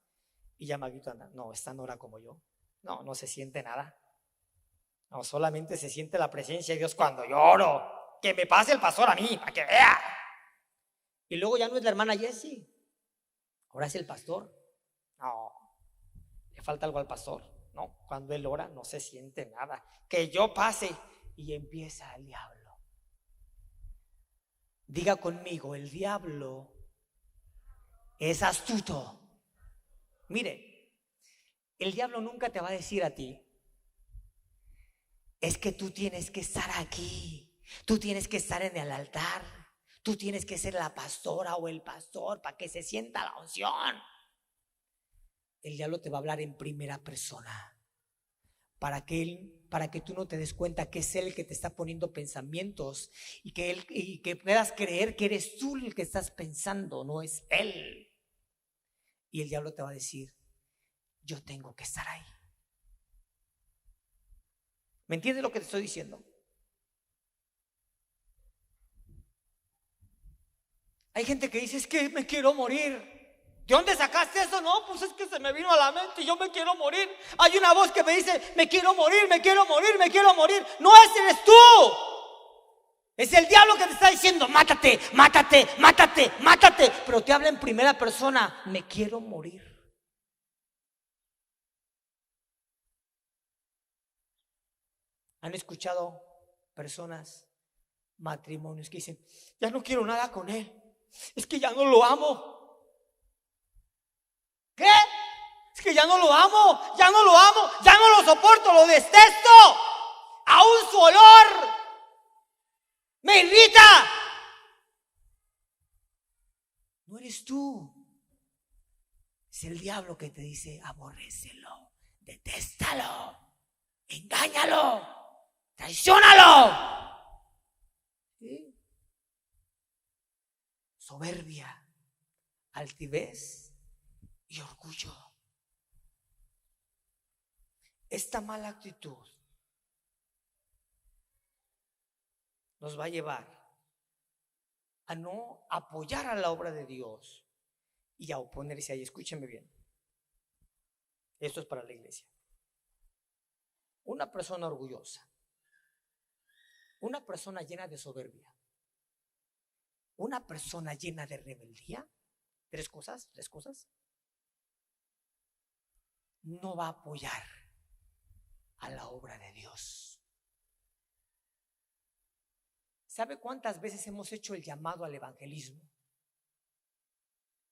Y ya Maguito anda, no, esta no ora como yo. No se siente nada. No, solamente se siente la presencia de Dios cuando yo oro. Que me pase el pastor a mí, para que vea. Y luego ya no es la hermana Jessie, ahora es el pastor. No, le falta algo al pastor. No, cuando él ora no se siente nada. Que yo pase y empieza el diablo. Diga conmigo, el diablo es astuto. Mire, el diablo nunca te va a decir a ti, es que tú tienes que estar aquí. Tú tienes que estar en el altar. Tú tienes que ser la pastora o el pastor para que se sienta la unción. El diablo te va a hablar en primera persona para que tú no te des cuenta que es él el que te está poniendo pensamientos y que puedas creer que eres tú el que estás pensando, no es él. Y el diablo te va a decir, yo tengo que estar ahí. ¿Me entiendes lo que te estoy diciendo? Hay gente que dice, es que me quiero morir. ¿De dónde sacaste eso? No, pues es que se me vino a la mente y yo me quiero morir. Hay una voz que me dice, me quiero morir, me quiero morir, me quiero morir. No, ese eres tú. Es el diablo que te está diciendo, mátate, mátate, mátate, mátate. Pero te habla en primera persona, me quiero morir. ¿Han escuchado personas, matrimonios que dicen, ya no quiero nada con él? Es que ya no lo amo. ¿Qué? Es que ya no lo amo, ya no lo amo, ya no lo soporto, lo detesto. Aún su olor me irrita. No eres tú. Es el diablo que te dice, aborrécelo, detéstalo, engáñalo, traiciónalo. ¿Sí? Soberbia, altivez y orgullo. Esta mala actitud nos va a llevar a no apoyar a la obra de Dios y a oponerse ahí. Escúchenme bien. Esto es para la iglesia. Una persona orgullosa, una persona llena de soberbia, una persona llena de rebeldía, tres cosas, no va a apoyar a la obra de Dios. ¿Sabe cuántas veces hemos hecho el llamado al evangelismo?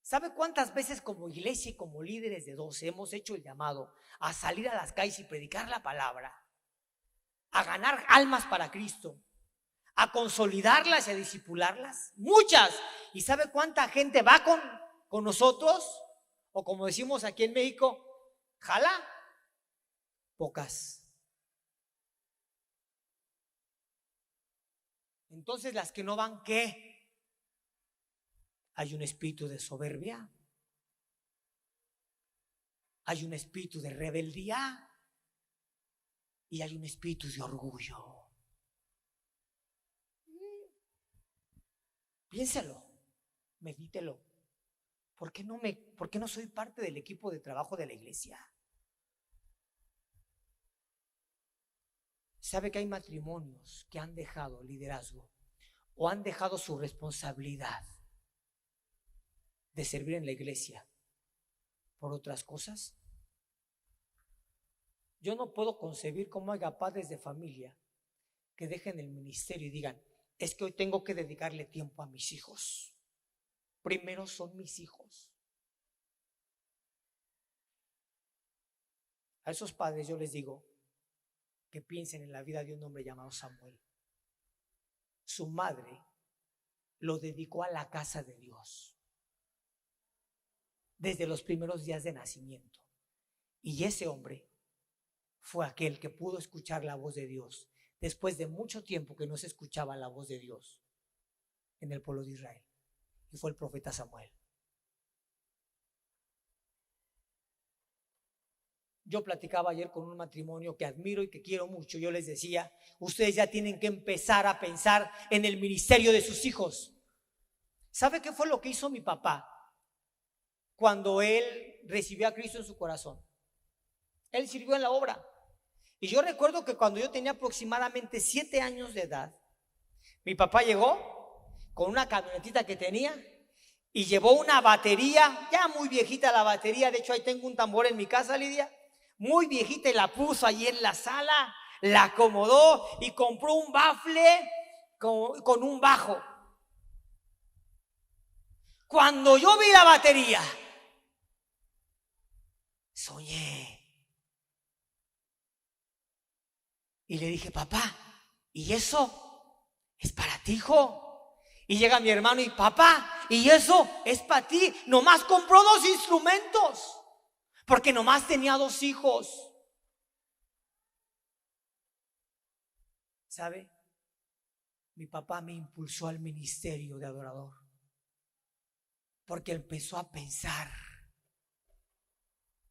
¿Sabe cuántas veces como iglesia y como líderes de 12 hemos hecho el llamado a salir a las calles y predicar la palabra, a ganar almas para Cristo, a consolidarlas y a discipularlas? Muchas. ¿Y sabe cuánta gente va con nosotros? O como decimos aquí en México, jala. Pocas. Entonces las que no van, ¿qué? Hay un espíritu de soberbia, hay un espíritu de rebeldía y hay un espíritu de orgullo. Piénselo, medítelo. ¿Por qué no soy parte del equipo de trabajo de la iglesia? ¿Sabe que hay matrimonios que han dejado liderazgo o han dejado su responsabilidad de servir en la iglesia por otras cosas? Yo no puedo concebir cómo haya padres de familia que dejen el ministerio y digan, es que hoy tengo que dedicarle tiempo a mis hijos. Primero son mis hijos. A esos padres yo les digo que piensen en la vida de un hombre llamado Samuel. Su madre lo dedicó a la casa de Dios desde los primeros días de nacimiento. Y ese hombre fue aquel que pudo escuchar la voz de Dios después de mucho tiempo que no se escuchaba la voz de Dios en el pueblo de Israel. Y fue el profeta Samuel. Yo platicaba ayer con un matrimonio que admiro y que quiero mucho. Yo les decía, ustedes ya tienen que empezar a pensar en el ministerio de sus hijos. ¿Sabe qué fue lo que hizo mi papá cuando él recibió a Cristo en su corazón? Él sirvió en la obra. Y yo recuerdo que cuando yo tenía aproximadamente 7 años de edad, mi papá llegó con una camionetita que tenía y llevó una batería, ya muy viejita la batería. De hecho, ahí tengo un tambor en mi casa, Lidia, muy viejita, y la puso allí en la sala, la acomodó y compró un bafle con un bajo. Cuando yo vi la batería, soñé. Y le dije, papá, ¿y eso es para ti, hijo? Y llega mi hermano y, papá, ¿y eso es para ti? Nomás compró 2 instrumentos, porque nomás tenía 2 hijos. ¿Sabe? Mi papá me impulsó al ministerio de adorador, porque empezó a pensar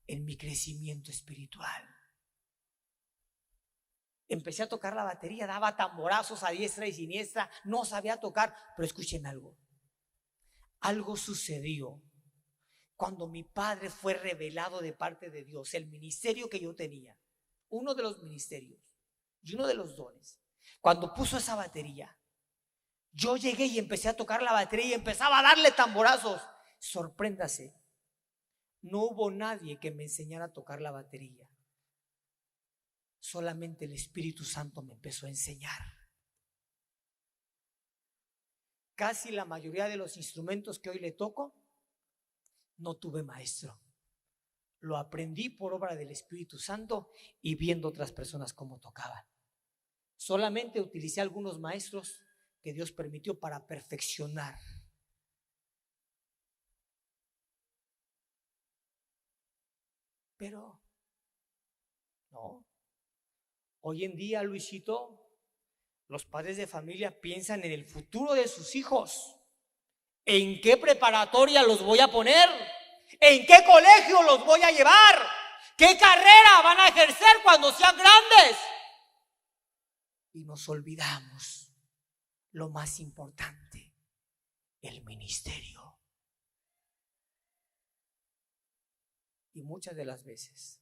en mi crecimiento espiritual. Empecé a tocar la batería, daba tamborazos a diestra y siniestra, no sabía tocar, pero escuchen algo. Algo sucedió cuando mi padre fue revelado de parte de Dios, el ministerio que yo tenía, uno de los ministerios y uno de los dones. Cuando puso esa batería, yo llegué y empecé a tocar la batería y empezaba a darle tamborazos. Sorpréndase, no hubo nadie que me enseñara a tocar la batería. Solamente el Espíritu Santo me empezó a enseñar. Casi la mayoría de los instrumentos que hoy le toco, no tuve maestro. Lo aprendí por obra del Espíritu Santo y viendo otras personas cómo tocaban. Solamente utilicé algunos maestros que Dios permitió para perfeccionar. Pero no. Hoy en día, Luisito, los padres de familia piensan en el futuro de sus hijos. ¿En qué preparatoria los voy a poner? ¿En qué colegio los voy a llevar? ¿Qué carrera van a ejercer cuando sean grandes? Y nos olvidamos lo más importante, el ministerio. Y muchas de las veces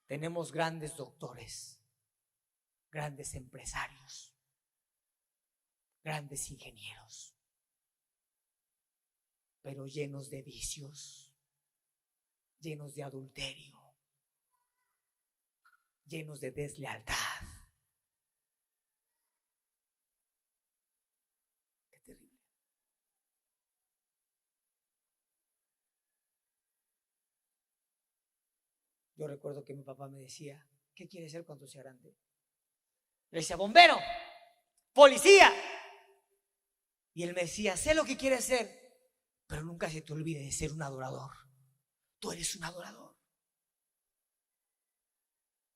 tenemos grandes doctores, grandes empresarios, grandes ingenieros, pero llenos de vicios, llenos de adulterio, llenos de deslealtad. Qué terrible. Yo recuerdo que mi papá me decía, ¿qué quiere ser cuando sea grande? Le decía, bombero, policía. Y él me decía, sé lo que quieres ser, pero nunca se te olvide de ser un adorador. Tú eres un adorador.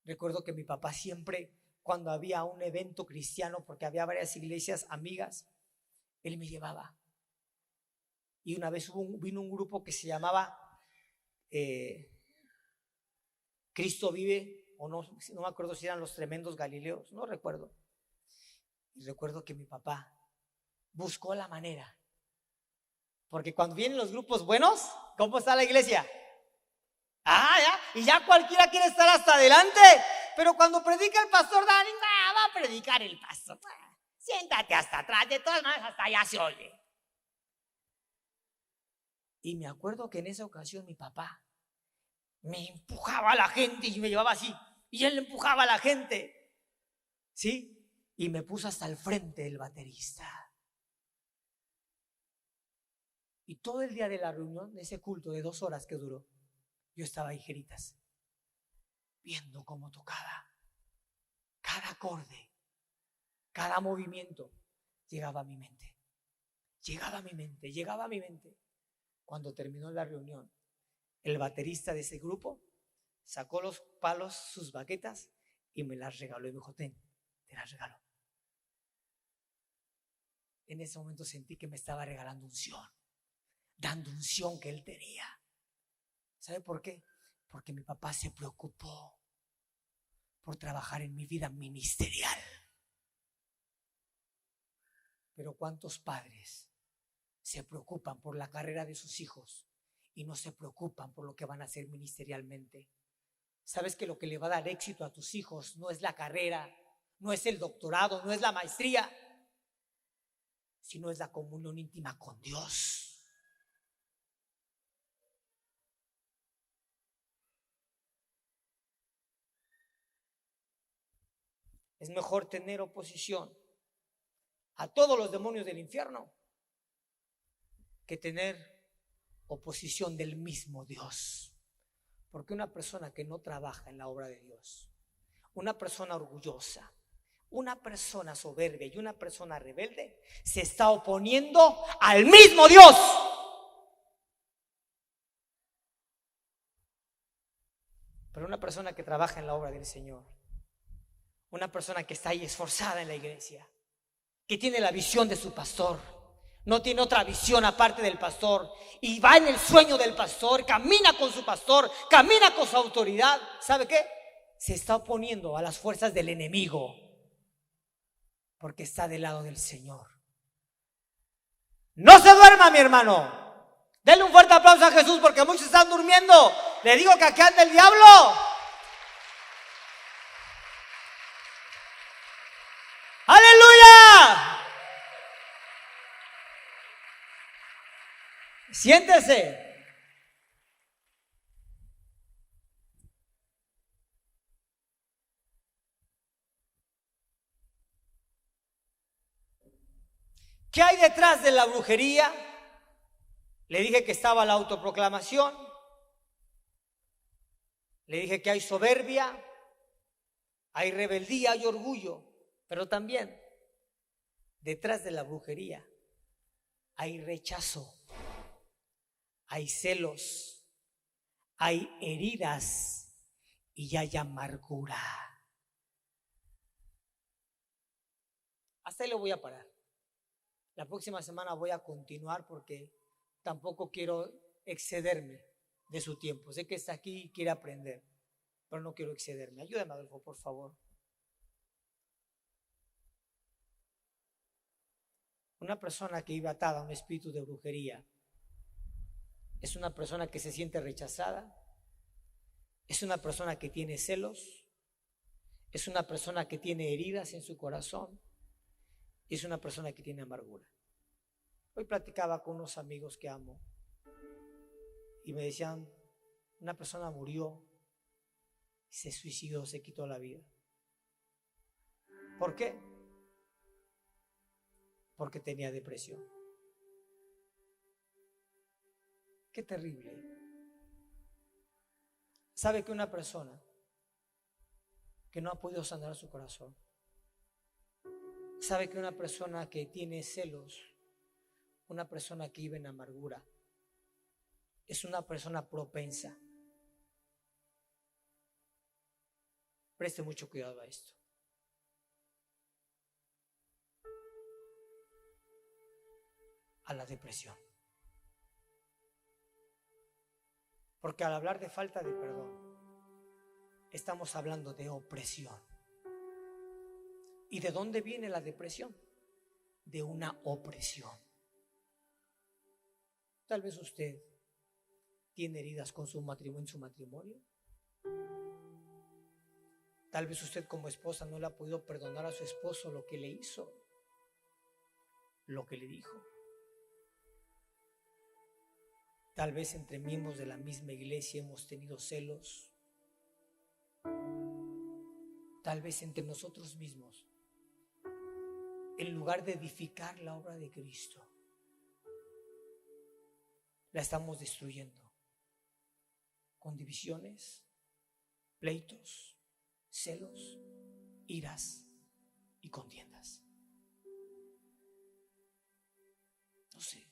Recuerdo que mi papá siempre, cuando había un evento cristiano, porque había varias iglesias amigas, él me llevaba. Y una vez vino un grupo que se llamaba Cristo Vive, o no me acuerdo si eran los Tremendos Galileos, no recuerdo. Y recuerdo que mi papá buscó la manera, porque cuando vienen los grupos buenos, ¿cómo está la iglesia? Ya, y ya cualquiera quiere estar hasta adelante, pero cuando predica el pastor Dani, va a predicar el pastor, siéntate hasta atrás, de todas maneras hasta allá se oye. Y me acuerdo que en esa ocasión mi papá me empujaba a la gente y me llevaba así, y él empujaba a la gente, ¿sí? Y me puso hasta el frente del baterista. Y todo el día de la reunión, de ese culto de 2 horas que duró, yo estaba ahí, jeritas, viendo cómo tocaba. Cada acorde, cada movimiento llegaba a mi mente. Llegaba a mi mente, llegaba a mi mente. Cuando terminó la reunión, el baterista de ese grupo sacó los palos, sus baquetas, y me las regaló. Y me dijo: ten, te las regalo. En ese momento sentí que me estaba regalando unción, dando unción que él tenía. ¿Sabe por qué? Porque mi papá se preocupó por trabajar en mi vida ministerial. Pero ¿cuántos padres se preocupan por la carrera de sus hijos y no se preocupan por lo que van a hacer ministerialmente? ¿Sabes que lo que le va a dar éxito a tus hijos no es la carrera, no es el doctorado, no es la maestría, sino es la comunión íntima con Dios? Es mejor tener oposición a todos los demonios del infierno que tener oposición del mismo Dios. Porque una persona que no trabaja en la obra de Dios, una persona orgullosa, una persona soberbia y una persona rebelde, se está oponiendo al mismo Dios. Pero una persona que trabaja en la obra del Señor, una persona que está ahí esforzada en la iglesia, que tiene la visión de su pastor, no tiene otra visión aparte del pastor, y va en el sueño del pastor, camina con su pastor, camina con su autoridad, ¿sabe qué? Se está oponiendo a las fuerzas del enemigo, porque está del lado del Señor. No se duerma, mi hermano. Denle un fuerte aplauso a Jesús, porque muchos están durmiendo. Le digo que aquí anda el diablo. ¡Aleluya! Siéntese. ¿Qué hay detrás de la brujería? Le dije que estaba la autoproclamación. Le dije que hay soberbia, hay rebeldía, hay orgullo. Pero también detrás de la brujería hay rechazo, hay celos, hay heridas y hay amargura. Hasta ahí lo voy a parar. La próxima semana voy a continuar porque tampoco quiero excederme de su tiempo. Sé que está aquí y quiere aprender, pero no quiero excederme. Ayúdame, Adolfo, por favor. Una persona que vive atada a un espíritu de brujería es una persona que se siente rechazada, es una persona que tiene celos, es una persona que tiene heridas en su corazón, es una persona que tiene amargura. Hoy platicaba con unos amigos que amo y me decían: una persona murió, se suicidó, se quitó la vida. ¿Por qué? Porque tenía depresión. Qué terrible. ¿Sabe que una persona que no ha podido sanar su corazón, sabe que una persona que tiene celos, una persona que vive en amargura, es una persona propensa? Preste mucho cuidado a esto. A la depresión. Porque al hablar de falta de perdón, estamos hablando de opresión. ¿Y de dónde viene la depresión? De una opresión. Tal vez usted tiene heridas con su matrimonio, en su matrimonio. Tal vez usted como esposa no le ha podido perdonar a su esposo lo que le hizo, lo que le dijo. Tal vez entre miembros de la misma iglesia hemos tenido celos. Tal vez entre nosotros mismos, en lugar de edificar la obra de Cristo, la estamos destruyendo con divisiones, pleitos, celos, iras y contiendas. No sé.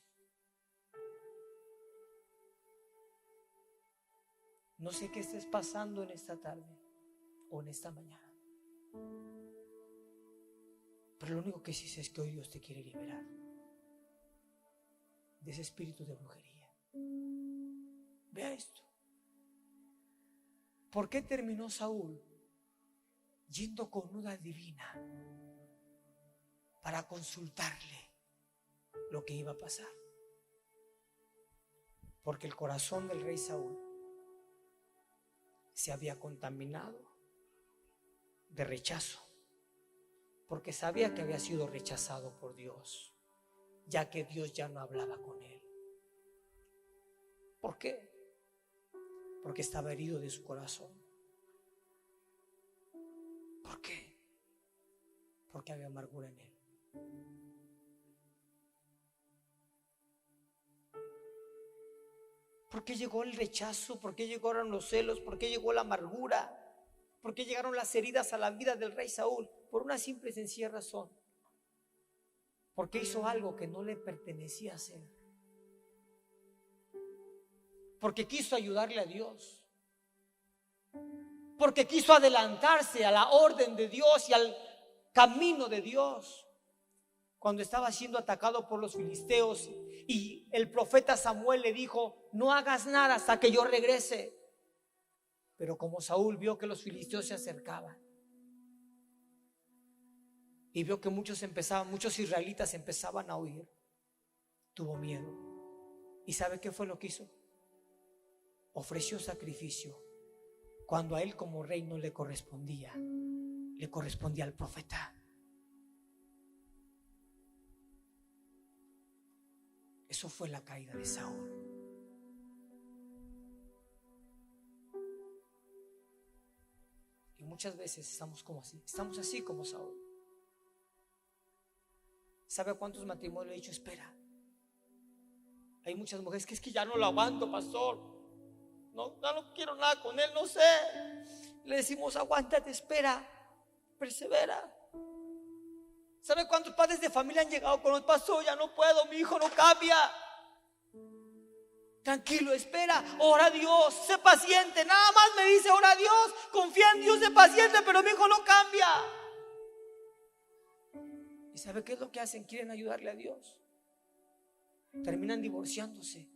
No sé qué estés pasando en esta tarde o en esta mañana. Pero lo único que sí sé es que hoy Dios te quiere liberar de ese espíritu de brujería. Vea esto. ¿Por qué terminó Saúl yendo con una divina para consultarle lo que iba a pasar? Porque el corazón del rey Saúl se había contaminado de rechazo, porque sabía que había sido rechazado por Dios, ya que Dios ya no hablaba con él. ¿Por qué? Porque estaba herido de su corazón. ¿Por qué? Porque había amargura en él. ¿Por qué llegó el rechazo? ¿Por qué llegaron los celos? ¿Por qué llegó la amargura? ¿Por qué llegaron las heridas a la vida del rey Saúl? Por una simple y sencilla razón. Porque hizo algo que no le pertenecía hacer. Porque quiso ayudarle a Dios. Porque quiso adelantarse a la orden de Dios y al camino de Dios. Cuando estaba siendo atacado por los filisteos y el profeta Samuel le dijo: no hagas nada hasta que yo regrese. Pero como Saúl vio que los filisteos se acercaban y vio que muchos israelitas empezaban a huir, tuvo miedo. ¿Y sabe qué fue lo que hizo? Ofreció sacrificio cuando a él como rey no le correspondía, le correspondía al profeta. Eso fue la caída de Saúl. Y muchas veces estamos así como Saúl. ¿Sabe a cuántos matrimonios le he dicho espera? Hay muchas mujeres que es que ya no lo aguanto, pastor. No, ya no quiero nada con él, no sé. Le decimos: aguántate, espera, persevera. ¿Sabe cuántos padres de familia han llegado con el pastor? Ya no puedo, mi hijo no cambia. Tranquilo, espera, ora a Dios, sé paciente. Nada más me dice: ora a Dios, confía en Dios, sé paciente, pero mi hijo no cambia. ¿Y sabe qué es lo que hacen? Quieren ayudarle a Dios. Terminan divorciándose.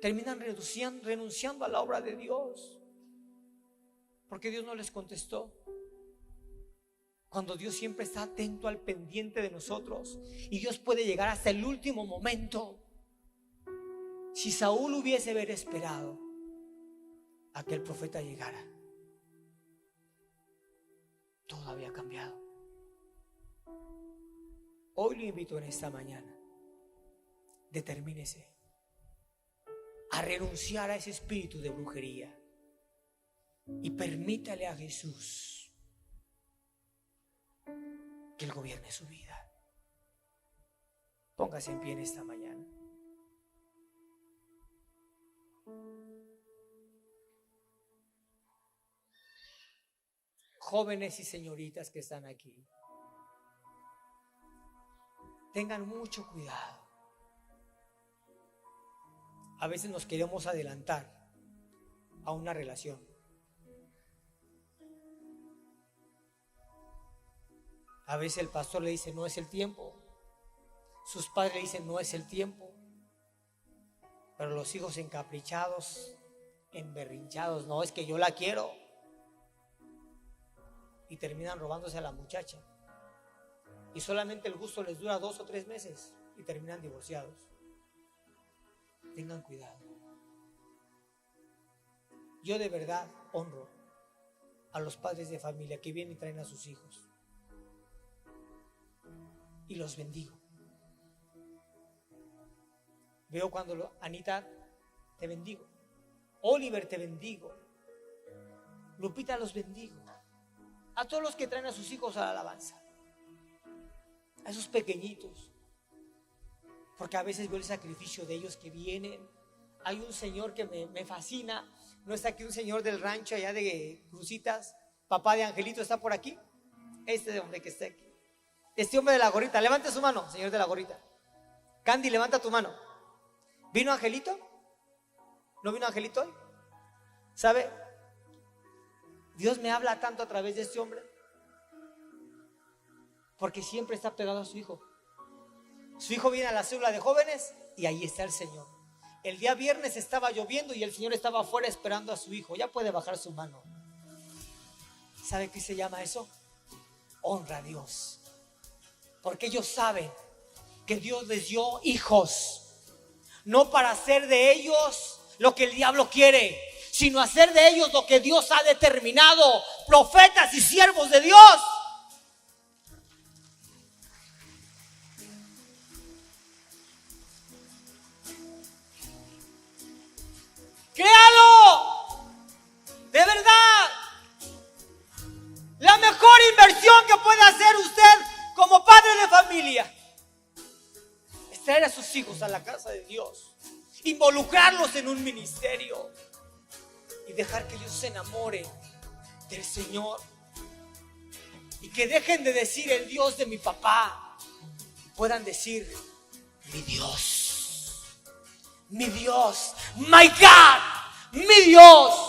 Terminan renunciando a la obra de Dios. Porque Dios no les contestó. Cuando Dios siempre está atento al pendiente de nosotros. Y Dios puede llegar hasta el último momento. Si Saúl hubiese esperado a que el profeta llegara, todo había cambiado. Hoy lo invito en esta mañana: determínese a renunciar a ese espíritu de brujería y permítale a Jesús que Él gobierne su vida. Póngase en pie en esta mañana. Jóvenes y señoritas que están aquí, tengan mucho cuidado. A veces nos queremos adelantar a una relación. A veces el pastor le dice: no es el tiempo. Sus padres le dicen: no es el tiempo. Pero los hijos encaprichados, emberrinchados: no, es que yo la quiero. Y terminan robándose a la muchacha. Y solamente el gusto les dura 2 o 3 meses y terminan divorciados. Tengan cuidado. Yo de verdad honro a los padres de familia que vienen y traen a sus hijos. Y los bendigo. Veo cuando Anita, te bendigo. Oliver, te bendigo. Lupita, los bendigo. A todos los que traen a sus hijos a la alabanza. A esos pequeñitos. Porque a veces veo el sacrificio de ellos que vienen. Hay un señor que me fascina. ¿No está aquí un señor del rancho allá de Crucitas? Papá de Angelito, ¿está por aquí? Este hombre que está aquí. Este hombre de la gorrita, levante su mano, señor de la gorrita. Candy, levanta tu mano. ¿Vino Angelito? ¿No vino Angelito hoy? ¿Sabe? Dios me habla tanto a través de este hombre porque siempre está pegado a su hijo. Su hijo viene a la célula de jóvenes y ahí está el Señor. El día viernes estaba lloviendo y el Señor estaba afuera esperando a su hijo. Ya puede bajar su mano. ¿Sabe qué se llama eso? Honra a Dios. Porque ellos saben que Dios les dio hijos, no para hacer de ellos lo que el diablo quiere, sino hacer de ellos lo que Dios ha determinado, profetas y siervos de Dios. Créalo, de verdad. La mejor inversión que puede hacer usted como padre de familia es traer a sus hijos a la casa de Dios, involucrarlos en un ministerio y dejar que ellos se enamoren del Señor y que dejen de decir el Dios de mi papá y puedan decir mi Dios, my God, mi Dios.